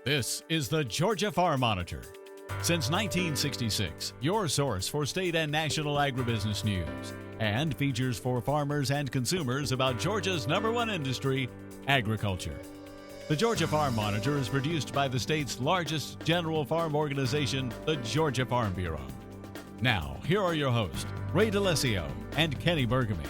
This is the Georgia Farm Monitor. Since 1966, your source for state and national agribusiness news, and features for farmers and consumers about Georgia's #1 industry, agriculture. The Georgia Farm Monitor is produced by the state's largest general farm organization, the Georgia Farm Bureau. Now, here are your hosts, Ray DeLessio and Kenny Burgamy.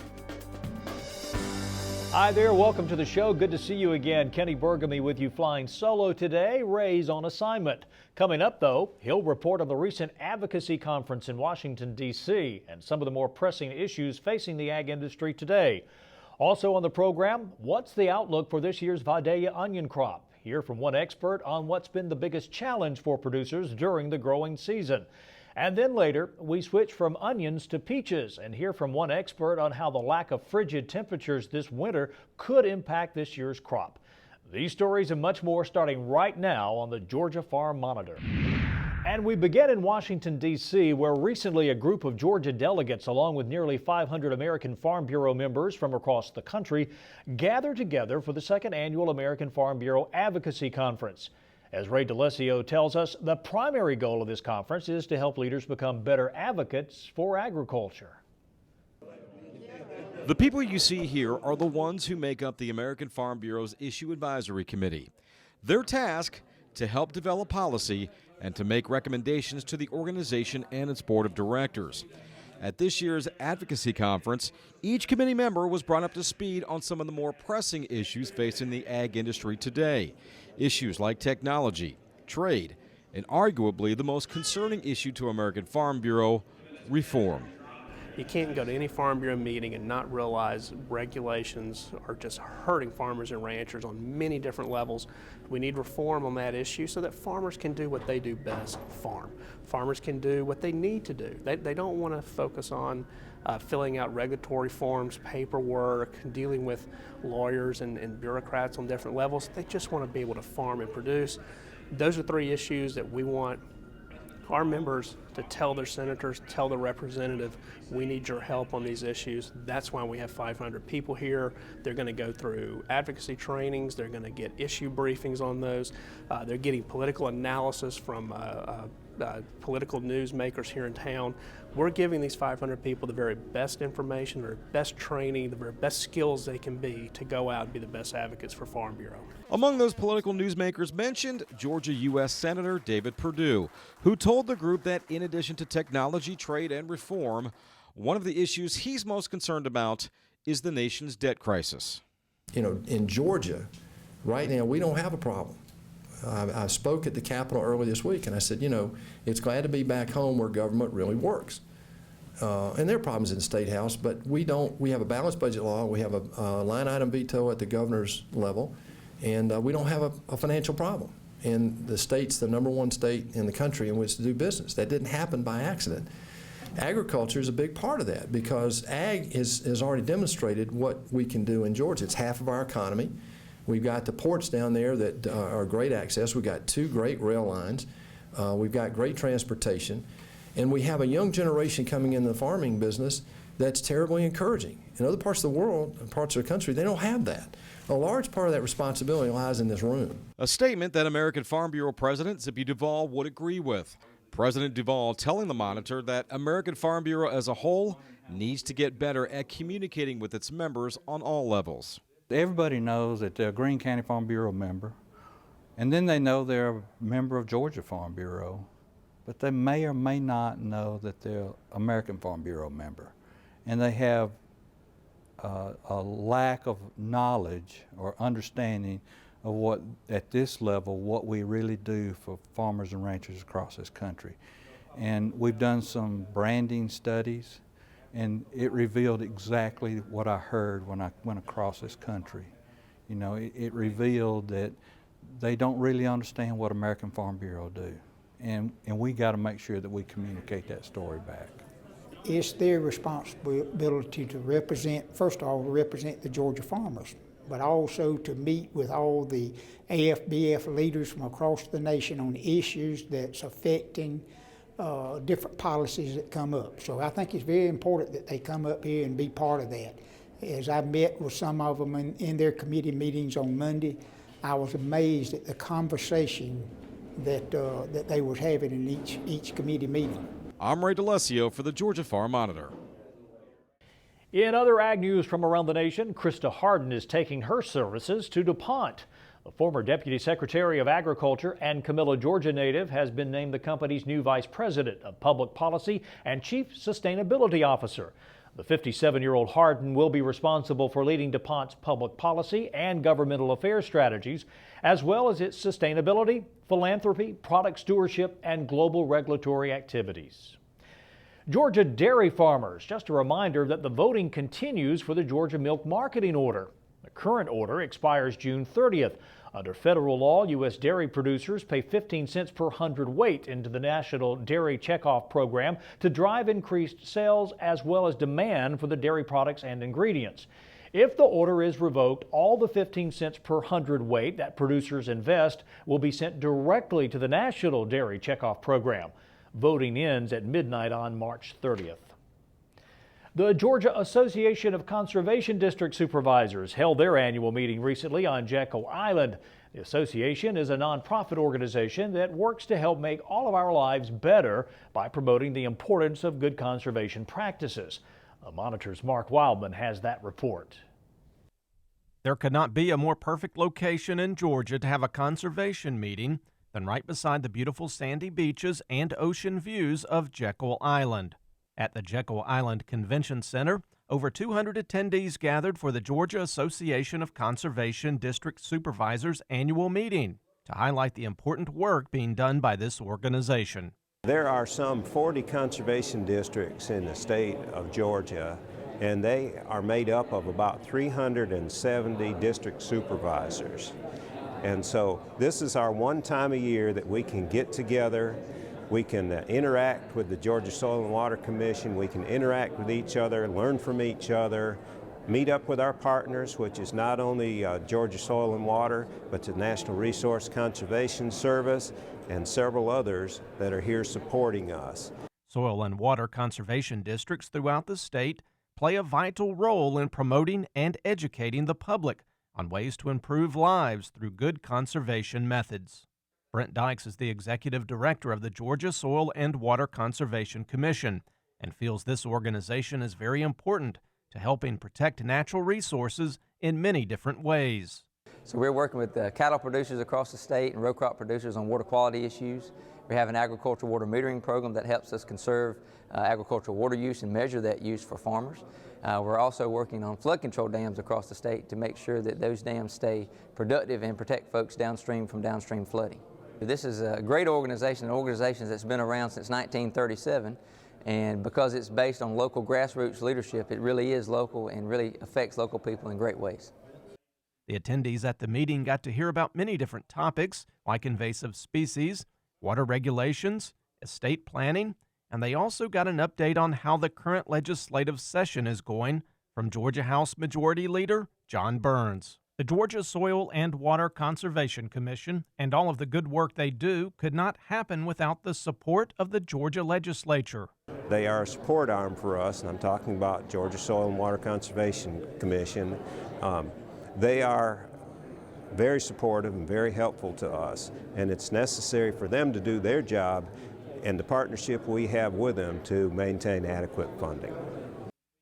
Hi there, welcome to the show. Good to see you again. Kenny Burgamy with you flying solo today. Ray's on assignment. Coming up, though, he'll report on the recent advocacy conference in Washington, D.C. and some of the more pressing issues facing the ag industry today. Also on the program, what's the outlook for this year's Vidalia onion crop? Hear from one expert on what's been the biggest challenge for producers during the growing season. And then later, we switch from onions to peaches and hear from one expert on how the lack of frigid temperatures this winter could impact this year's crop. These stories and much more starting right now on the Georgia Farm Monitor. And we begin in Washington, D.C., where recently a group of Georgia delegates, along with nearly 500 American Farm Bureau members from across the country, gathered together for the second annual American Farm Bureau Advocacy Conference. As Ray DeLessio tells us, the primary goal of this conference is to help leaders become better advocates for agriculture. The people you see here are the ones who make up the American Farm Bureau's Issue Advisory Committee. Their task, to help develop policy and to make recommendations to the organization and its board of directors. At this year's advocacy conference, each committee member was brought up to speed on some of the more pressing issues facing the ag industry today. Issues like technology, trade, and arguably the most concerning issue to American Farm Bureau, reform. You can't go to any Farm Bureau meeting and not realize regulations are just hurting farmers and ranchers on many different levels. We need reform on that issue so that farmers can do what they do best, farm. Farmers can do what they need to do. They don't want to focus on filling out regulatory forms, paperwork, dealing with lawyers and bureaucrats on different levels. They just want to be able to farm and produce. Those are three issues that we want our members to tell their senators, tell their representative, we need your help on these issues. That's why we have 500 people here. They're going to go through advocacy trainings. They're going to get issue briefings on those. They're getting political analysis from political newsmakers here in town. We're giving these 500 people the very best information, the best training, the very best skills they can be to go out and be the best advocates for Farm Bureau. Among those political newsmakers mentioned, Georgia U.S. Senator David Perdue, who told the group that in addition to technology, trade, and reform, one of the issues he's most concerned about is the nation's debt crisis. You know, in Georgia, right now, we don't have a problem. I spoke at the Capitol early this week, and I said, you know, it's glad to be back home where government really works. And there are problems in the State House, but we don't. We have a balanced budget law. We have a line item veto at the governor's level, and we don't have a financial problem. And the state's the #1 state in the country in which to do business. That didn't happen by accident. Agriculture is a big part of that because ag has already demonstrated what we can do in Georgia. It's half of our economy. We've got the ports down there that are great access. We've got 2 great rail lines. We've got great transportation. And we have a young generation coming into the farming business that's terribly encouraging. In other parts of the world, parts of the country, they don't have that. A large part of that responsibility lies in this room. A statement that American Farm Bureau President Zippy Duvall would agree with. President Duvall telling the Monitor that American Farm Bureau as a whole needs to get better at communicating with its members on all levels. Everybody knows that they're a Greene County Farm Bureau member, and then they know they're a member of Georgia Farm Bureau, but they may or may not know that they're American Farm Bureau member. And they have a lack of knowledge or understanding of what, at this level, what we really do for farmers and ranchers across this country. And we've done some branding studies, and it revealed exactly what I heard when I went across this country. You know, it revealed that they don't really understand what American Farm Bureau do. And we got to make sure that we communicate that story back. It's their responsibility to represent, first of all, to represent the Georgia farmers, but also to meet with all the AFBF leaders from across the nation on issues that's affecting different policies that come up. So I think it's very important that they come up here and be part of that. As I met with some of them in their committee meetings on Monday, I was amazed at the conversation that they was having in each committee meeting. I'm Ray DeLessio for the Georgia Farm Monitor. In other ag news from around the nation, Krista Harden is taking her services to DuPont. The former Deputy Secretary of Agriculture and Camilla, Georgia native has been named the company's new Vice President of Public Policy and Chief Sustainability Officer. The 57-year-old Harden will be responsible for leading DuPont's public policy and governmental affairs strategies, as well as its sustainability, philanthropy, product stewardship, and global regulatory activities. Georgia dairy farmers, just a reminder that the voting continues for the Georgia Milk Marketing Order. The current order expires June 30th. Under federal law, U.S. dairy producers pay 15 cents per hundredweight into the National Dairy Checkoff Program to drive increased sales as well as demand for the dairy products and ingredients. If the order is revoked, all the 15 cents per hundredweight that producers invest will be sent directly to the National Dairy Checkoff Program. Voting ends at midnight on March 30th. The Georgia Association of Conservation District Supervisors held their annual meeting recently on Jekyll Island. The association is a nonprofit organization that works to help make all of our lives better by promoting the importance of good conservation practices. The Monitor's Mark Wildman has that report. There could not be a more perfect location in Georgia to have a conservation meeting than right beside the beautiful sandy beaches and ocean views of Jekyll Island. At the Jekyll Island Convention Center, over 200 attendees gathered for the Georgia Association of Conservation District Supervisors annual meeting to highlight the important work being done by this organization. There are some 40 conservation districts in the state of Georgia, and they are made up of about 370 district supervisors. And so this is our one time a year that we can get together, we can interact with the Georgia Soil and Water Commission, we can interact with each other, learn from each other, meet up with our partners, which is not only Georgia Soil and Water, but the National Resource Conservation Service and several others that are here supporting us. Soil and water conservation districts throughout the state play a vital role in promoting and educating the public on ways to improve lives through good conservation methods. Brent Dykes is the executive director of the Georgia Soil and Water Conservation Commission and feels this organization is very important to helping protect natural resources in many different ways. So we're working with cattle producers across the state and row crop producers on water quality issues. We have an agricultural water metering program that helps us conserve agricultural water use and measure that use for farmers. We're also working on flood control dams across the state to make sure that those dams stay productive and protect folks downstream from downstream flooding. This is a great organization, an organization that's been around since 1937, and because it's based on local grassroots leadership, it really is local and really affects local people in great ways. The attendees at the meeting got to hear about many different topics like invasive species, water regulations, estate planning, and they also got an update on how the current legislative session is going from Georgia House Majority Leader John Burns. The Georgia Soil and Water Conservation Commission and all of the good work they do could not happen without the support of the Georgia legislature. They are a support arm for us, and I'm talking about Georgia Soil and Water Conservation Commission. They are very supportive and very helpful to us, and it's necessary for them to do their job and the partnership we have with them to maintain adequate funding.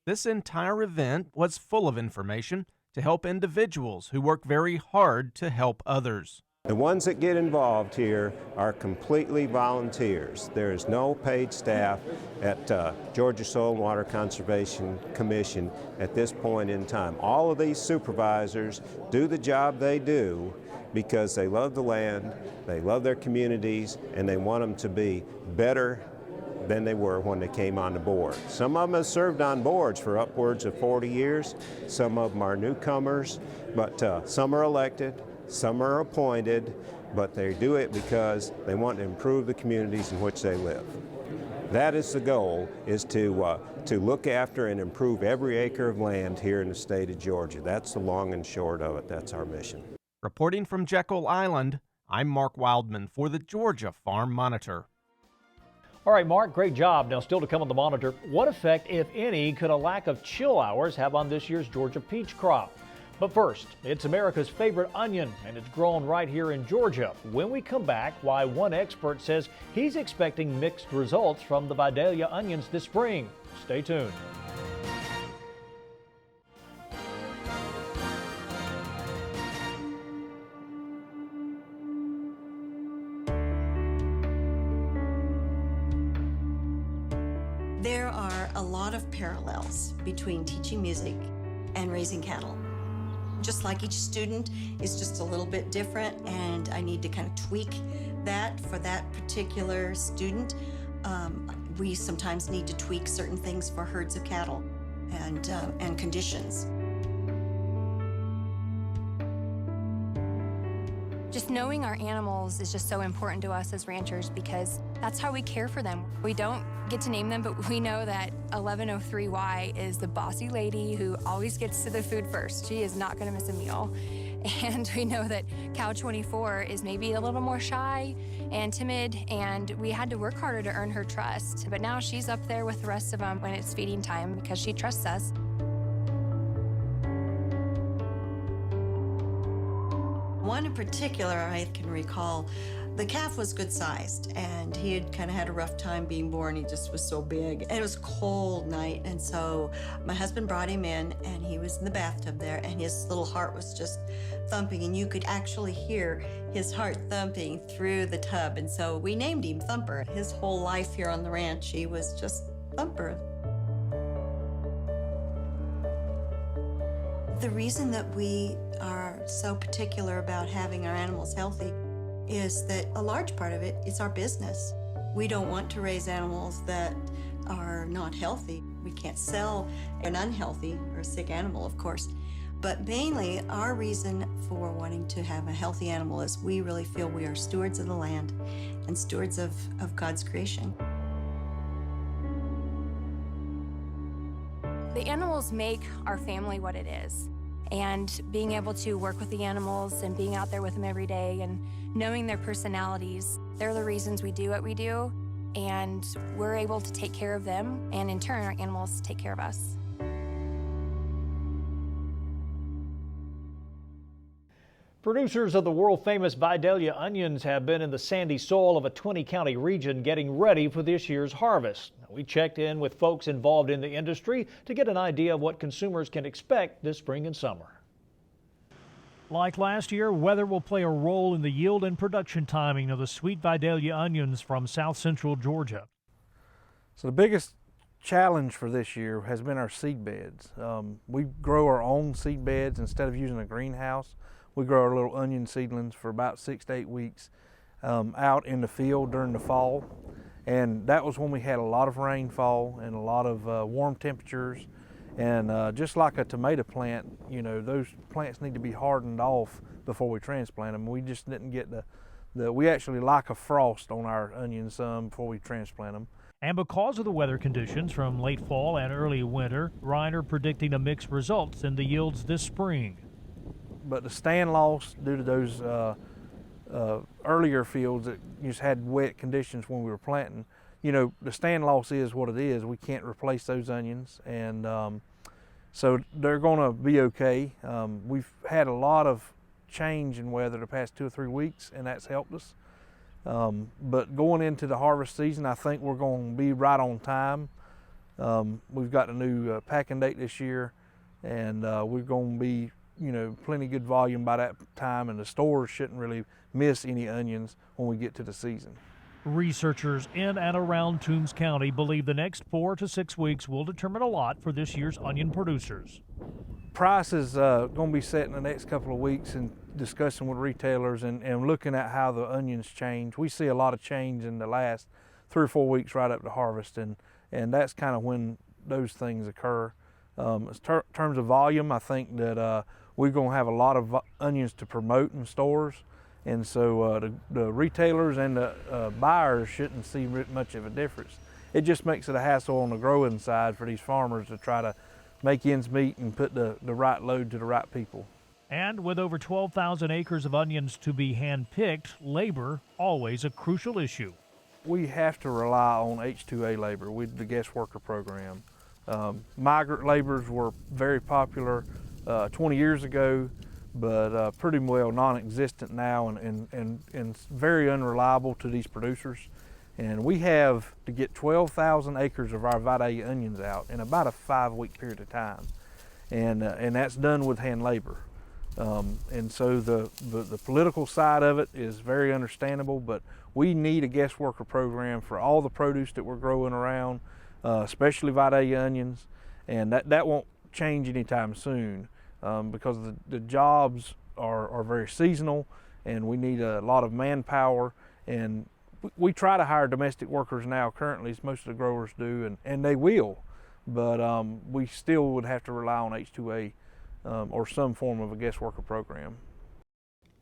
This entire event was full of information to help individuals who work very hard to help others. The ones that get involved here are completely volunteers. There is no paid staff at Georgia Soil and Water Conservation Commission at this point in time. All of these supervisors do the job they do because they love the land, they love their communities, and they want them to be better than they were when they came on the board. Some of them have served on boards for upwards of 40 years. Some of them are newcomers, but some are elected, some are appointed, but they do it because they want to improve the communities in which they live. That is the goal, is to look after and improve every acre of land here in the state of Georgia. That's the long and short of it. That's our mission. Reporting from Jekyll Island, I'm Mark Wildman for the Georgia Farm Monitor. All right, Mark, great job. Now, still to come on the Monitor, what effect, if any, could a lack of chill hours have on this year's Georgia peach crop? But first, it's America's favorite onion, and it's grown right here in Georgia. When we come back, why one expert says he's expecting mixed results from the Vidalia onions this spring. Stay tuned. There are a lot of parallels between teaching music and raising cattle. Just like each student is just a little bit different, and I need to kind of tweak that for that particular student. We sometimes need to tweak certain things for herds of cattle and conditions. Just knowing our animals is just so important to us as ranchers because that's how we care for them. We don't get to name them, but we know that 1103Y is the bossy lady who always gets to the food first. She is not going to miss a meal. And we know that cow 24 is maybe a little more shy and timid, and we had to work harder to earn her trust. But now she's up there with the rest of them when it's feeding time because she trusts us. One in particular I can recall, the calf was good sized and he had kind of had a rough time being born. He just was so big. And it was a cold night, and so my husband brought him in and he was in the bathtub there, and his little heart was just thumping, and you could actually hear his heart thumping through the tub. And so we named him Thumper. His whole life here on the ranch, he was just Thumper. The reason that we are so particular about having our animals healthy is that a large part of it is our business. We don't want to raise animals that are not healthy. We can't sell an unhealthy or sick animal, of course. But mainly, our reason for wanting to have a healthy animal is we really feel we are stewards of the land and stewards of God's creation. The animals make our family what it is. And being able to work with the animals and being out there with them every day and knowing their personalities, they're the reasons we do what we do. And we're able to take care of them, and in turn, our animals take care of us. Producers of the world-famous Vidalia onions have been in the sandy soil of a 20-county region getting ready for this year's harvest. We checked in with folks involved in the industry to get an idea of what consumers can expect this spring and summer. Like last year, weather will play a role in the yield and production timing of the sweet Vidalia onions from south-central Georgia. So the biggest challenge for this year has been our seed beds. We grow our own seed beds instead of using a greenhouse. We grow our little onion seedlings for about 6 to 8 weeks out in the field during the fall. And that was when we had a lot of rainfall and a lot of warm temperatures. And just like a tomato plant, you know, those plants need to be hardened off before we transplant them. We just didn't get we actually like a frost on our onions before we transplant them. And because of the weather conditions from late fall and early winter, Reiner predicting a mixed results in the yields this spring. But the stand loss due to those earlier fields that just had wet conditions when we were planting, you know, the stand loss is what it is. We can't replace those onions, and so they're going to be okay. We've had a lot of change in weather the past 2 or 3 weeks, and that's helped us. But going into the harvest season, I think we're going to be right on time. We've got a new packing date this year, and we're going to be, you know, plenty good volume by that time, and the stores shouldn't really miss any onions when we get to the season. Researchers in and around Toombs County believe the next 4 to 6 weeks will determine a lot for this year's onion producers. Price is going to be set in the next couple of weeks and discussing with retailers and looking at how the onions change. We see a lot of change in the last 3 or 4 weeks right up to harvest, and that's kind of when those things occur. In terms of volume, I think that we're going to have a lot of onions to promote in stores, and so the retailers and the buyers shouldn't see much of a difference. It just makes it a hassle on the growing side for these farmers to try to make ends meet and put the right load to the right people. And with over 12,000 acres of onions to be hand-picked, labor always a crucial issue. We have to rely on H-2A labor with the guest worker program. Migrant laborers were very popular 20 years ago, but pretty well non-existent now and very unreliable to these producers. And we have to get 12,000 acres of our Vidalia onions out in about a 5-week period of time. And that's done with hand labor. And so the political side of it is very understandable, but we need a guest worker program for all the produce that we're growing around, especially Vidalia onions, and that won't change anytime soon because the jobs are very seasonal, and we need a lot of manpower, and we try to hire domestic workers now currently, as most of the growers do, and they will, but we still would have to rely on H-2A or some form of a guest worker program.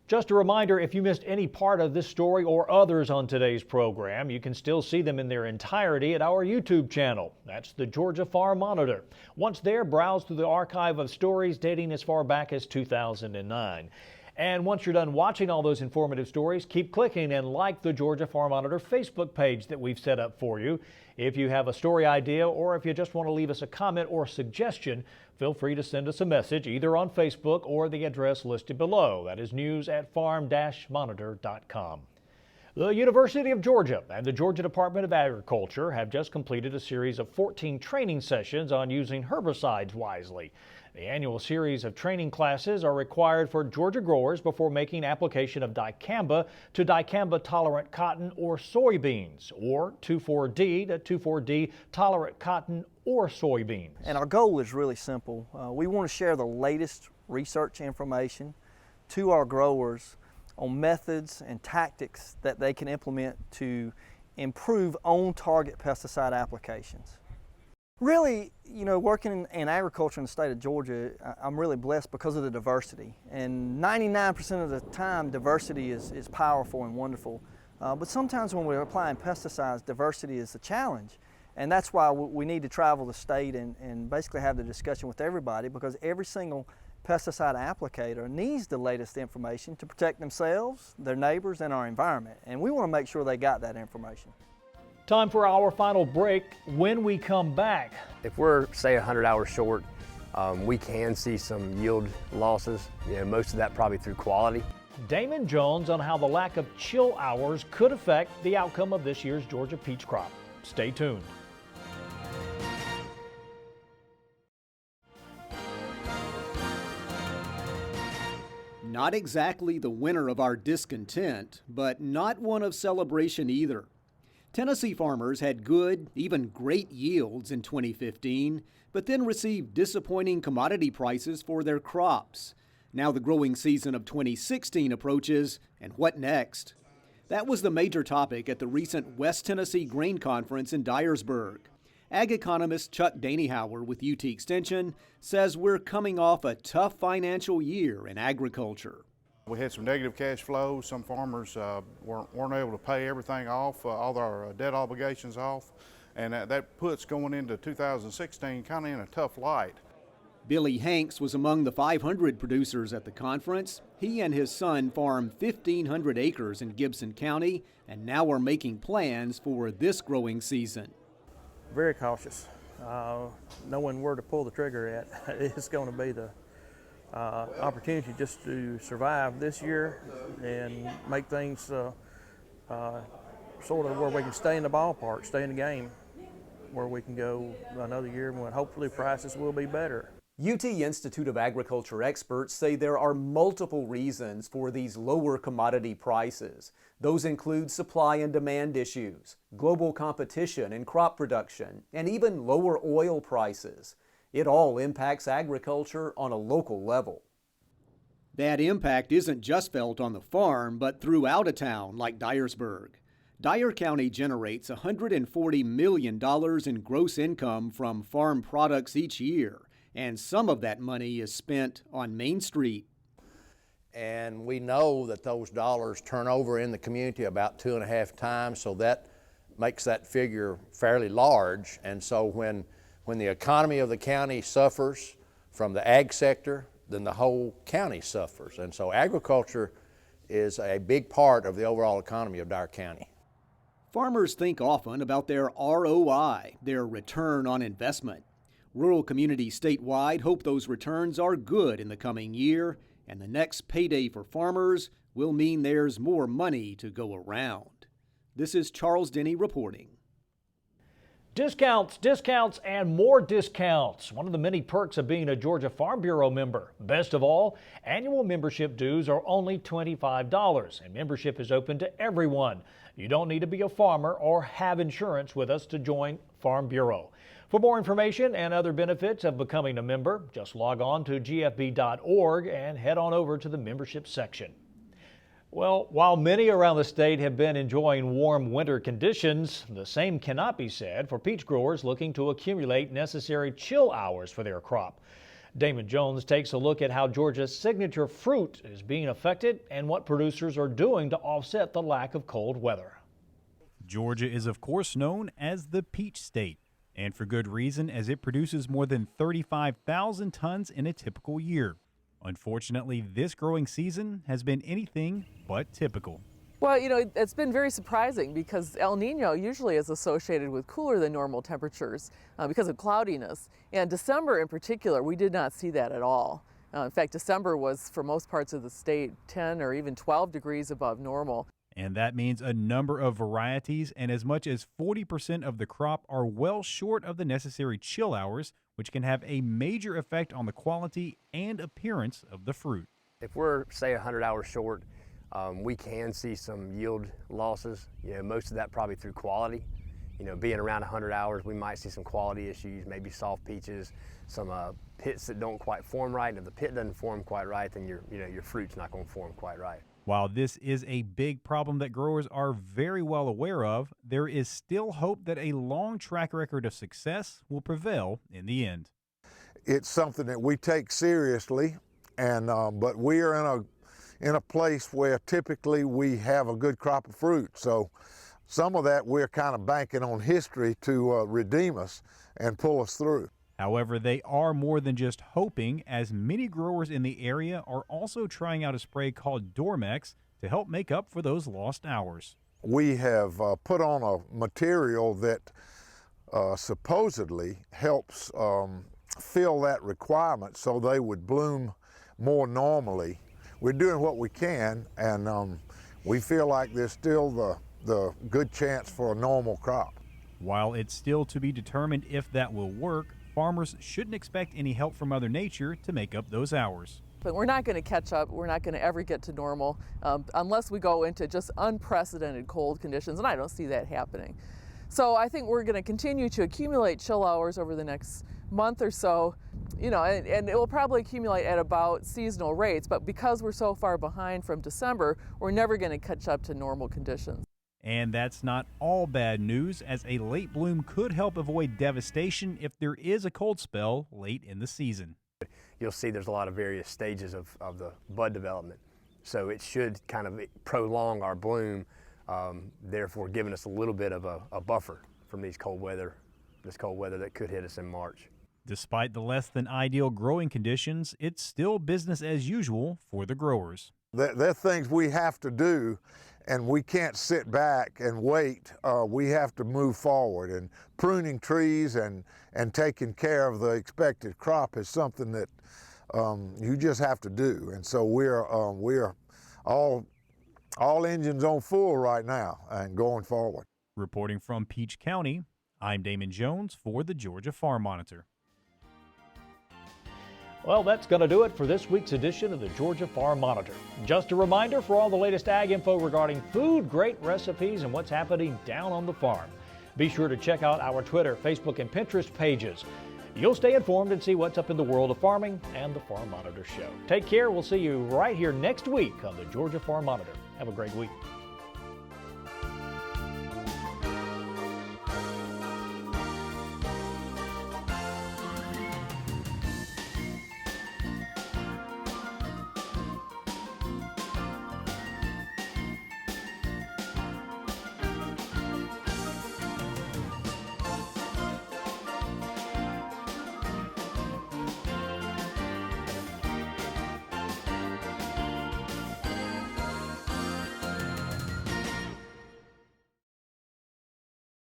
Just a reminder, if you missed any part of this story or others on today's program, you can still see them in their entirety at our YouTube channel. That's the Georgia Farm Monitor. Once there, browse through the archive of stories dating as far back as 2009. And once you're done watching all those informative stories, keep clicking and like the Georgia Farm Monitor Facebook page that we've set up for you. If you have a story idea or if you just want to leave us a comment or suggestion, feel free to send us a message either on Facebook or the address listed below. That is news@farm-monitor.com. The University of Georgia and the Georgia Department of Agriculture have just completed a series of 14 training sessions on using herbicides wisely. The annual series of training classes are required for Georgia growers before making application of dicamba to dicamba-tolerant cotton or soybeans, or 2,4-D to 2,4-D tolerant cotton or soybeans. And our goal is really simple. We want to share the latest research information to our growers on methods and tactics that they can implement to improve on-target pesticide applications. Really, you know, working in agriculture in the state of Georgia, I'm really blessed because of the diversity. And 99% of the time, diversity is powerful and wonderful. But sometimes when we're applying pesticides, diversity is a challenge. And that's why we need to travel the state and basically have the discussion with everybody, because every single pesticide applicator needs the latest information to protect themselves, their neighbors, and our environment. And we want to make sure they got that information. Time for our final break. When we come back, if we're, say, 100 hours short, we can see some yield losses. You know, most of that probably through quality. Damon Jones on how the lack of chill hours could affect the outcome of this year's Georgia peach crop. Stay tuned. Not exactly the winter of our discontent, but not one of celebration either. Tennessee farmers had good, even great yields in 2015, but then received disappointing commodity prices for their crops. Now the growing season of 2016 approaches, and what next? That was the major topic at the recent West Tennessee Grain Conference in Dyersburg. Ag economist Chuck Daneyhauer with UT Extension says we're coming off a tough financial year in agriculture. We had some negative cash flow. Some farmers weren't able to pay everything off, all their debt obligations off, and that puts going into 2016 kind of in a tough light. Billy Hanks was among the 500 producers at the conference. He and his son farm 1,500 acres in Gibson County and now are making plans for this growing season. Very cautious, knowing where to pull the trigger at. It's going to be the opportunity just to survive this year and make things sort of where we can stay in the ballpark, stay in the game, where we can go another year when hopefully prices will be better. UT Institute of Agriculture experts say there are multiple reasons for these lower commodity prices. Those include supply and demand issues, global competition in crop production, and even lower oil prices. It all impacts agriculture on a local level. That impact isn't just felt on the farm, but throughout a town like Dyersburg. Dyer County generates $140 million in gross income from farm products each year, and some of that money is spent on Main Street. And we know that those dollars turn over in the community about 2.5 times, so that makes that figure fairly large. And so when the economy of the county suffers from the ag sector, then the whole county suffers. And so agriculture is a big part of the overall economy of Dyer County. Farmers think often about their ROI, their return on investment. Rural communities statewide hope those returns are good in the coming year, and the next payday for farmers will mean there's more money to go around. This is Charles Denny reporting. Discounts, discounts, and more discounts. One of the many perks of being a Georgia Farm Bureau member. Best of all, annual membership dues are only $25, and membership is open to everyone. You don't need to be a farmer or have insurance with us to join Farm Bureau. For more information and other benefits of becoming a member, just log on to gfb.org and head on over to the membership section. Well, while many around the state have been enjoying warm winter conditions, the same cannot be said for peach growers looking to accumulate necessary chill hours for their crop. Damon Jones takes a look at how Georgia's signature fruit is being affected and what producers are doing to offset the lack of cold weather. Georgia is, of course, known as the peach state, and for good reason, as it produces more than 35,000 tons in a typical year. Unfortunately, this growing season has been anything but typical. Well, you know, it's been very surprising because El Nino usually is associated with cooler than normal temperatures because of cloudiness. And December in particular, we did not see that at all. In fact, December was, for most parts of the state, 10 or even 12 degrees above normal. And that means a number of varieties and as much as 40% of the crop are well short of the necessary chill hours, which can have a major effect on the quality and appearance of the fruit. If we're, say, 100 hours short, we can see some yield losses. You know, most of that probably through quality. You know, being around 100 hours, we might see some quality issues, maybe soft peaches, some pits that don't quite form right. And if the pit doesn't form quite right, then your fruit's not going to form quite right. While this is a big problem that growers are very well aware of, there is still hope that a long track record of success will prevail in the end. It's something that we take seriously, and but we are in a place where typically we have a good crop of fruit. So some of that we're kind of banking on history to redeem us and pull us through. However, they are more than just hoping, as many growers in the area are also trying out a spray called Dormex to help make up for those lost hours. We have put on a material that supposedly helps fill that requirement so they would bloom more normally. We're doing what we can, and we feel like there's still the good chance for a normal crop. While it's still to be determined if that will work, farmers shouldn't expect any help from Mother Nature to make up those hours. But we're not going to catch up. We're not going to ever get to normal unless we go into just unprecedented cold conditions, and I don't see that happening. So I think we're going to continue to accumulate chill hours over the next month or so, you know, and it will probably accumulate at about seasonal rates, but because we're so far behind from December, we're never going to catch up to normal conditions. And that's not all bad news, as a late bloom could help avoid devastation if there is a cold spell late in the season. You'll see there's a lot of various stages of the bud development. So it should kind of prolong our bloom, therefore giving us a little bit of a buffer from this cold weather that could hit us in March. Despite the less than ideal growing conditions, it's still business as usual for the growers. There are things we have to do, and we can't sit back and wait. We have to move forward, and pruning trees and taking care of the expected crop is something that you just have to do. And so we're all engines on full right now and going forward. Reporting from Peach County, I'm Damon Jones for the Georgia Farm Monitor. Well, that's going to do it for this week's edition of the Georgia Farm Monitor. Just a reminder, for all the latest ag info regarding food, great recipes, and what's happening down on the farm, be sure to check out our Twitter, Facebook, and Pinterest pages. You'll stay informed and see what's up in the world of farming and the Farm Monitor Show. Take care. We'll see you right here next week on the Georgia Farm Monitor. Have a great week.